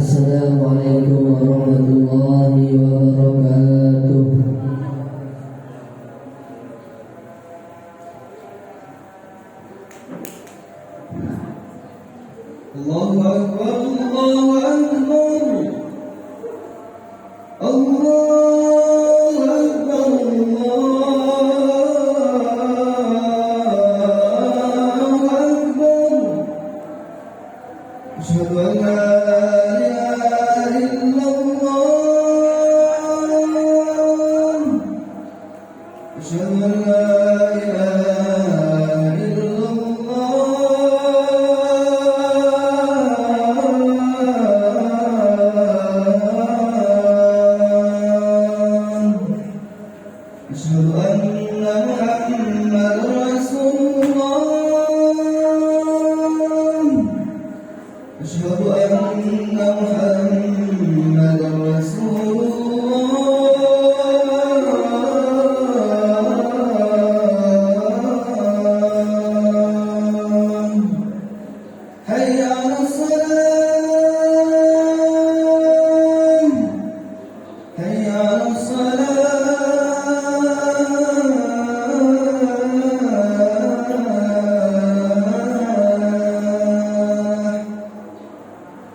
Assalamualaikum warahmatullahi wabarakatuh. Allahu Akbar, Allahu Akbar, Allahu Akbar, Allahu Akbar. Asyhadu an la ilaha illallah, asyhadu an la ilaha illallah, asyhadu anna Muhammadar Rasulullah, asyhadu anna Muhammadar Rasulullah. Hayya 'alas salam, hayya 'alas salam,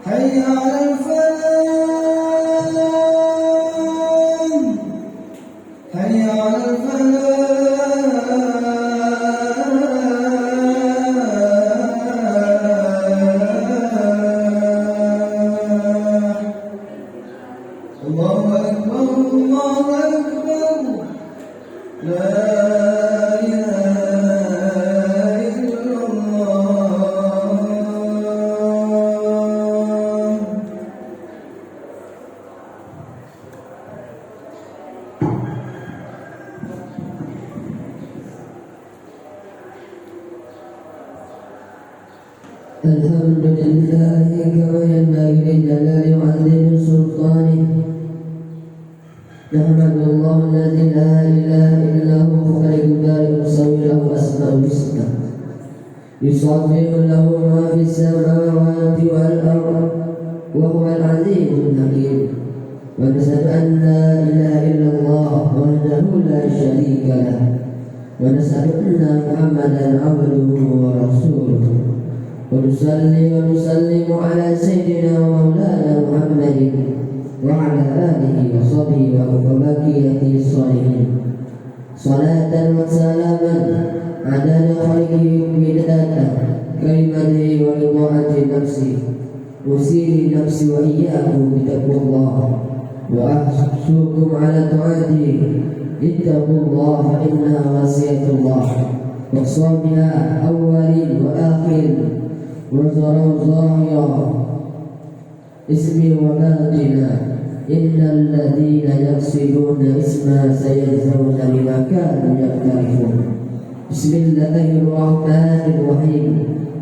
hayya 'alal falah, hayya 'alal falah. Allahu Akbar, Allahu Akbar, la ilaha illallah. Alhamdulillahi kama yanbaghi li jalali wa 'azimi sultanihi. Nahmadullah alladzi la ilaha illa huwa al-hayyul qayyum lahu asmaul husna. Yusabbihu lahu ma fis samawati wal ardh wa huwa al-'azizul hakim. Wa nashhadu an la ilaha illallah wahdahu la syarika lah. Wa nashhadu anna Muhammadan 'abduhu wa rasuluhu. Wa nusalli wa nusallimu ala sayyidina wa maulana Muhammadin wa ala alihi wa sahbihi wa baqiyatihi sholihin. Salatan wa salaman adada khalqihi bidatan kalimatihi wa ridwa'ati nafsi. Usili nafsi wa iyyakum bitaqwallah wa ahsukum ala ta'atihi. Ittaqullah fa innaha wasiyatullah. Waqsa biha awwalin wa akhirin wa zahira ismi wa batina. Innal ladhina yaksibuna isma sayajzauna bima kanu yaktarifun. Bismillahirrahmanirrahim.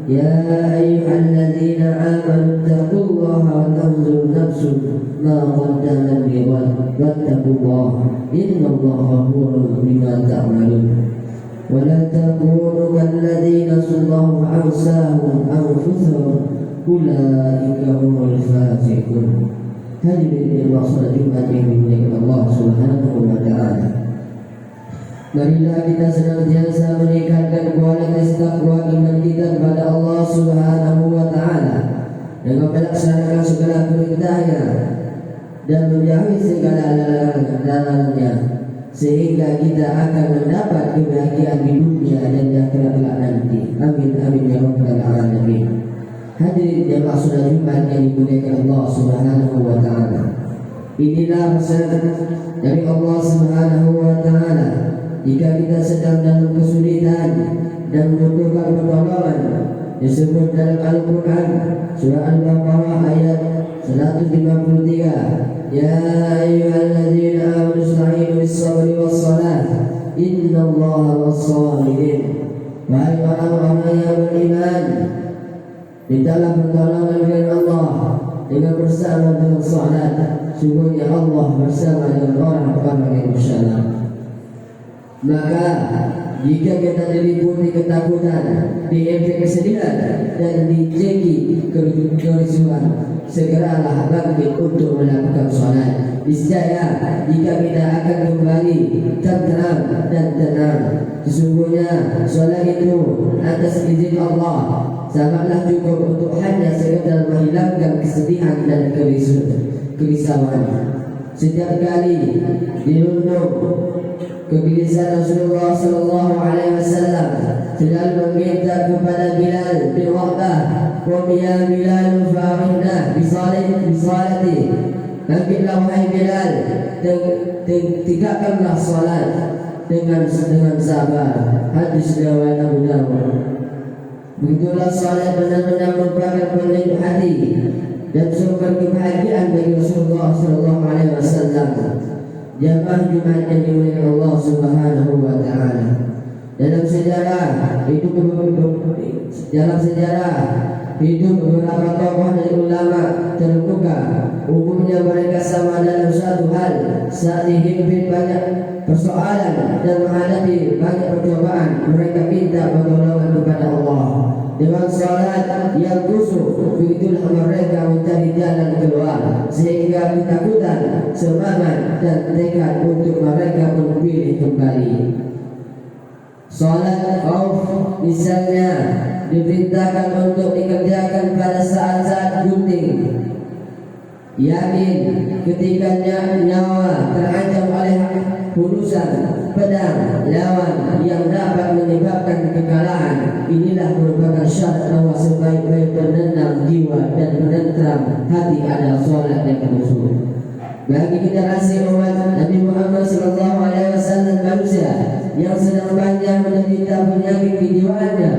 Ya ayyuhalladzina amanu taqullaha wa tanzur nafsun ma qaddamat lighad wattaqullaha innallaha khabirun bima ta'malun. Wa la takunu kalladzina sallallahu ansahum anfusahum ulaika humul fasiqun. Hadirin yang maksud Jumat yang dimuliakan Allah Subhanahu wa ta'ala, marilah kita senantiasa meningkatkan kualitas takwa iman kita kepada Allah Subhanahu wa ta'ala dengan melaksanakan segala perintahnya dan menjauhi segala larangannya, sehingga kita akan mendapat kebahagiaan di dunia dan di akhirat kelak nanti. Amin amin ya rabbal alamin. Hadirin yang maksud Jumat yang dimuliakan Allah Subhanahu wa ta'ala, inilah pesan dari Allah Subhanahu wa ta'ala jika kita sedang dalam kesulitan dan membutuhkan pertolongan. Disebut dalam Al-Quran surah Al-Baqarah ayat 153, ya ayyuhalladzina amanu ista'inu bis-sabri was-salah innallaha was-sabirin. Wahai orang-orang yang beriman, mintalah pertolongan dengan Allah dengan bersama dengan salat. Sungguhnya Allah bersama dengan orang-orang yang bersalat. Maka jika kita diliputi ketakutan, diinfek kesedihan dan dijeki kerisuan, segeralah bangkit untuk melakukan salat. Niscaya jika kita akan kembali tenteram dan tenang. Sesungguhnya salat itu atas izin Allah sangatlah cukup untuk hanya sekadar menghilangkan kesedihan dan kerisauan. Setiap kali dirundung kegelisahan Rasulullah sallallahu alaihi wasallam selalu meminta kepada Bilal bin Rabah, "Qum ya Bilal fa'inna bisalati." Bangkitlah wahai Bilal, tegakkanlah salat dengan sabar. Hadis riwayat Abu Dawud. Begitulah salat benar-benar merupakan pelindung hati dan sumber kebahagiaan bagi Rasulullah sallallahu alaihi wasallam. Jamaah Jumat yang dimuliakan Allah Subhanahu wa taala. Dalam sejarah hidup beberapa tokoh dari ulama terbuka. Umumnya mereka sama dalam satu hal, saat dihimpit banyak persoalan dan menghadapi banyak percobaan, mereka minta pertolongan kepada Allah. Dengan salat yang khusyuk, begitulah mereka mencari jalan keluar, sehingga ketakutan, semangat dan tekad untuk mereka memilih kembali. Salat khauf misalnya diperintahkan untuk dikerjakan pada saat-saat gunting. Yakin ketika nyawa terancam oleh hulusan pedang lawan yang dapat menyebabkan kekalahan, inilah merupakan syarat bahwa sebaik-baik penenang jiwa dan penentram hati adalah salat yang khusyuk. Bagi generasi umat Nabi Muhammad SAW manusia yang sedang banyak menderita penyakit kejiwaannya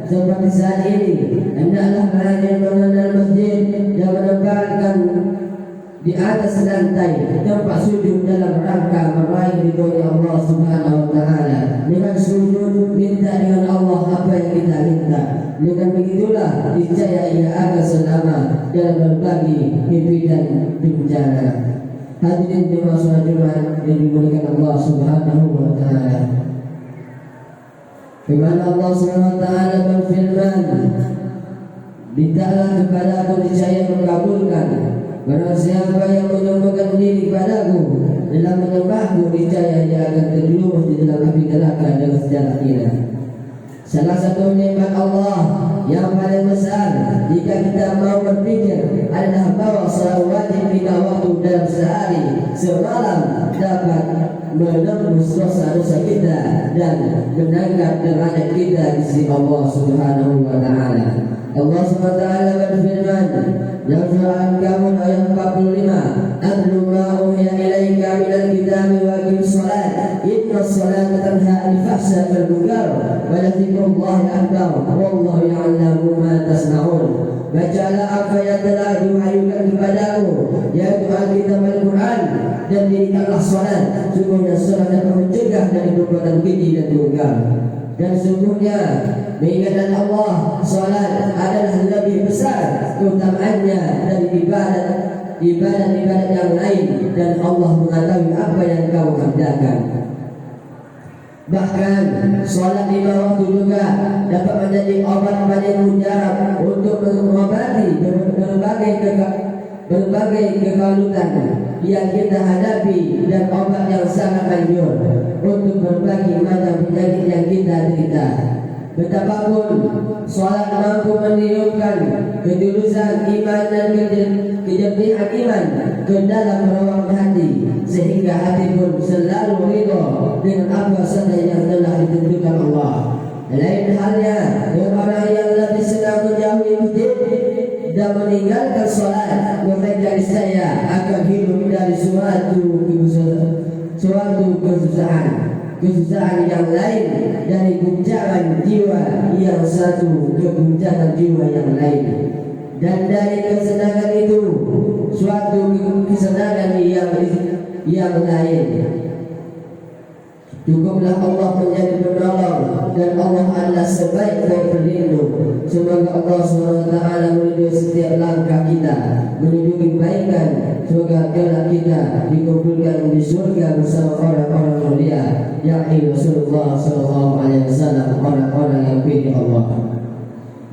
seperti saat ini, hendaklah rajin mengenal masjid dan menempatkan di atas lantai tempat sujud dalam rangka meraih ridhonya Allah Subhanahu wa taala. Dengan sujud minta dengan Allah apa yang kita minta. Dengan begitulah niscaya ia akan selamat dalam berbagai mimpi dan bencana. Hadirin jemaah salat Jumat yang dimuliakan Allah Subhanahu wa taala. Firman Allah Subhanahu wa taala berfirman, "Mintalah kepada Aku niscaya mengabulkan. Barang siapa yang menyembahkan diri kepadaku dalam menyembahku, niscaya dia akan terjerumus di dalam api neraka dengan sejarah tidak." Salah satu nikmat Allah yang paling besar jika kita mau berpikir adalah bahwa salat wajib 5 waktu dalam sehari semalam dapat menembus dosa-dosa kita dan mengangkat derajat kita di sisi Allah Subhanahu wa taala. Allah Subhanahu wa taala berfirman dalam surah Al-Ankabut ayat 45, "Atlu ma uhiya ilaika minal kitabi wa aqimis shalah, inna sholata tanha 'anil fahsya'i wal munkar wa la dzikrullahi akbar wallahu ya'lamu ma tasna'un." Bacalah apa yang telah diwahyukan kepadamu, yaitu Alkitab Al-Quran, dan dirikanlah salat. Sungguhnya salat dapat mencegah dari perbuatan keji dan munkar. Dan sungguhnya mengingat Allah, salat adalah lebih besar keutamaannya dari ibadat yang lain, dan Allah mengetahui apa yang kau kerjakan. Bahkan salat 5 waktu juga dapat menjadi obat paling mujarab untuk mengobati berbagai kekalutan yang kita hadapi, dan obat yang sangat manjur untuk berbagai macam penyakit yang kita derita. Betapapun salat mampu meniupkan ketulusan iman dan kejernihan iman ke dalam ruang hati, sehingga hati pun selalu ridho dengan apa saja yang telah ditentukan Allah. Lain halnya dengan orang yang lebih senang menjauhi masjid dan meninggalkan salat, mereka niscaya akan hidup dari kesusahan yang lain, dari guncangan jiwa yang satu ke guncangan jiwa yang lain, dan dari kesenangan itu suatu kesenangan yang lain. Cukuplah Allah menjadi penolong, dan Allah adalah sebaik-baik pelindung. Semoga Allah SWT melindungi setiap langkah kita menuju kebaikan. Semoga kelak kita dikumpulkan di surga bersama orang-orang mulia, yakni Rasulullah SAW, orang-orang yang pilih Allah.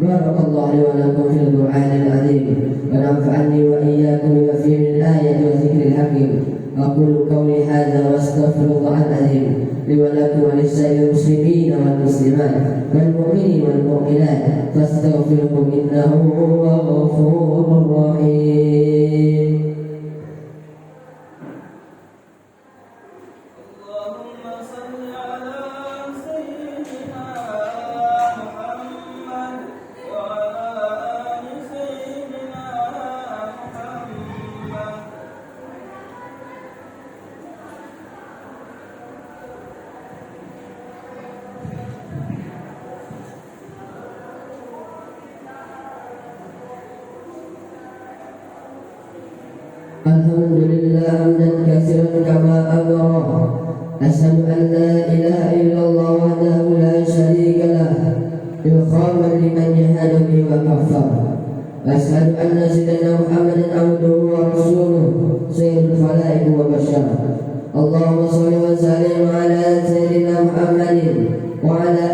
بارك الله لي ولكم في القرآن العظيم ونفعني وإياكم بما فيه من الآية والذكر الحكيم. أقول قولي هذا وأستغفر الله العظيم لي ولكم ولسائر المسلمين والمسلمات والمؤمنين والمؤمنات فاستغفروه إنه هو الغفور الرحيم. الحمد لله حمدا كثيرا كما أمر. أشهد أن لا إله إلا الله وحده لا شريك له إكراما لمن جهد به وكفر. أشهد أن سيدنا محمدا عبده ورسوله سيد الخلائق وبشر. اللهم صل وسلم على سيدنا محمد وعلى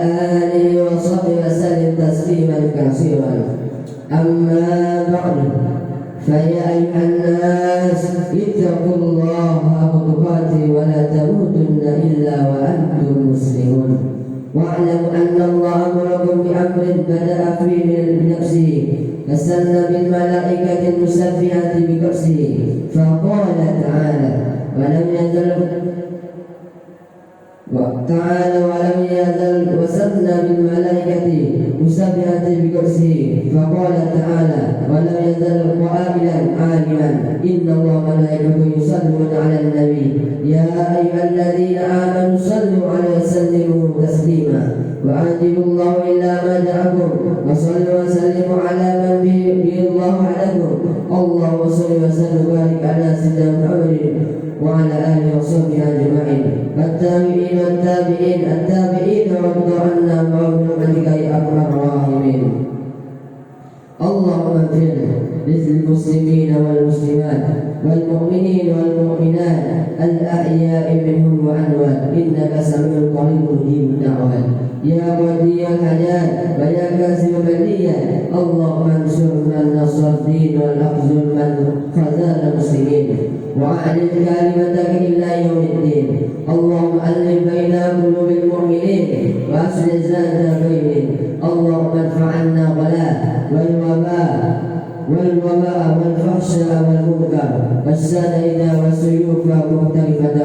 آله وصحبه وسلم تسليما كثيرا. أما بعد فيا أيها الناس اتقوا الله حق تقاته ولا تموتن إلا وأنتم مسلمون. واعلموا أن الله أمركم بأمر بدأ فيه بنفسه فسن بالملائكة المسبحة بكرسه فقال تعالى ولم يزل وسن بالملائكة مسبحة بكرسه فقال تعالى ولم يزل قائلا عالما إن الله وملائكته يصلون على النبي يا أيها الذين آمنوا صلوا عليه وسلموا تسليما. وأجيبوا الله إلا ما دعاكم وصلوا وسلموا على من به الله عليكم. اللهم صل وسلم وبارك على سيدنا محمد وعلى آله وصحبه أجمعين والتابعين التابعين وارض عنا برحمتك يا أرحم الراحمين. اللهم اغفر للمسلمين والمسلمات والمؤمنين والمؤمنات الأحياء منهم وأموات إنك سميع قريب مجيب الدعوات يا ولي الحاجات ويا كاسب البلية. اللهم انصر من نصر الدين والاخذل من خذل المسلمين وأعلن كلمتك إلى يوم الدين. اللهم ألف بين قلوب المؤمنين وأصلح ذات بينهم. اللهم ادفع عنا الغلاء والوباء والفحشاء والمنكر والسنائد والسيوف مختلفة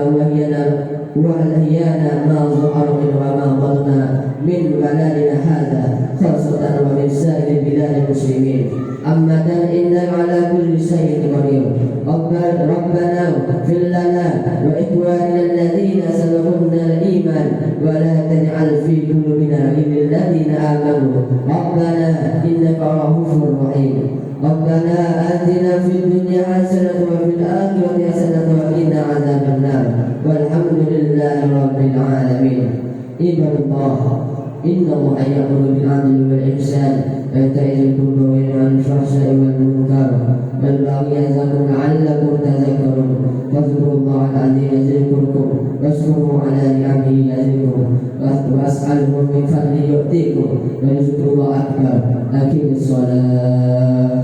وهيانا ما ظهر وما بطن من بلادنا هذا خاصة ومن سائر بلاد المسلمين. أما إنك على كل شيء قدير. ربنا اغفر لنا وإخواننا الذين سبقونا الإيمان ولا تجعل في قلوبنا غل للذين آمنوا ربنا إنك رؤوف رحيم. ربنا آتنا في الدنيا حسنة وفي الآخرة حسنة وقنا عذاب النار والحمد لله رب العالمين. عباد الله إن الله يأمر بالعدل والإحسان وإيتاء ذي القربى وينهى عن الفحشاء والمنكر والبغي يعظكم لعلكم تذكرون. فاذكروا الله العظيم يذكركم واشكروه على نعمه يزدكم واسأله من فضله يؤتيكم ورزق الله أكبر. أقيموا الصلاة.